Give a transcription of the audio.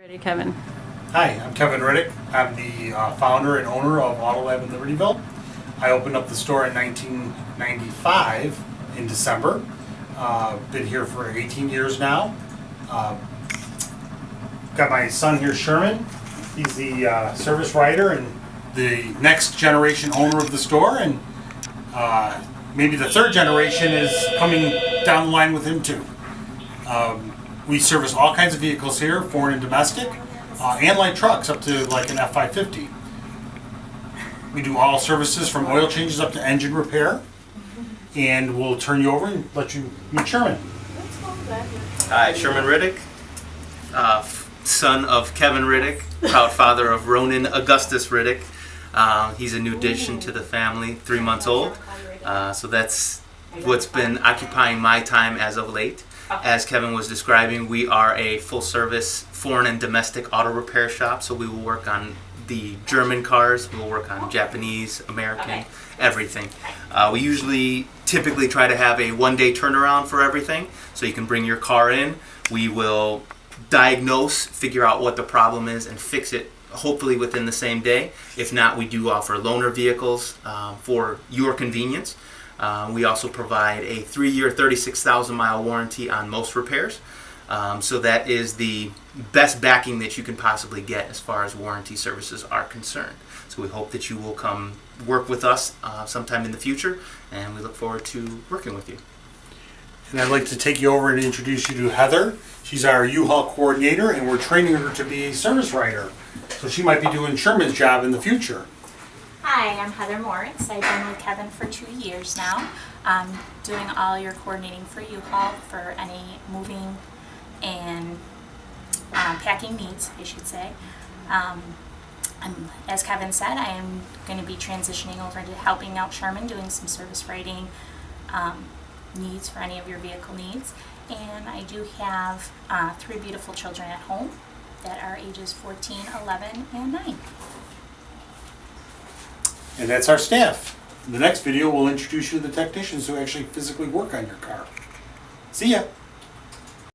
Ready, Kevin. Hi, I'm Kevin Riddick. I'm the founder and owner of AutoLab in Libertyville. I opened up the store in 1995 in December. Been here for 18 years now. Got my son here, Sherman. He's the service writer and the next generation owner of the store, and maybe the third generation is coming down the line with him too. We service all kinds of vehicles here, foreign and domestic, and light trucks up to like an F550. We do all services from oil changes up to engine repair, and we'll turn you over and let you meet Sherman. Hi, Sherman Riddick, son of Kevin Riddick, proud father of Ronan Augustus Riddick. He's a new addition to the family, 3 months old. So that's what's been occupying my time as of late. As Kevin was describing, we are a full-service foreign and domestic auto repair shop, so we will work on the German cars, we will work on Japanese, American, everything. We typically try to have a one-day turnaround for everything, so you can bring your car in, we will diagnose, figure out what the problem is, and fix it hopefully within the same day. If not, we do offer loaner vehicles for your convenience. We also provide a 3-year, 36,000 mile warranty on most repairs. So that is the best backing that you can possibly get as far as warranty services are concerned. So we hope that you will come work with us sometime in the future, and we look forward to working with you. And I'd like to take you over and introduce you to Heather. She's our U-Haul coordinator, and we're training her to be a service writer. So she might be doing Sherman's job in the future. Hi, I'm Heather Moritz. I've been with Kevin for 2 years now, doing all your coordinating for U-Haul for any moving and packing needs, I should say. As Kevin said, I am going to be transitioning over to helping out Sherman, doing some service writing needs for any of your vehicle needs. And I do have 3 beautiful children at home that are ages 14, 11, and 9. And that's our staff. In the next video, we'll introduce you to the technicians who actually physically work on your car. See ya!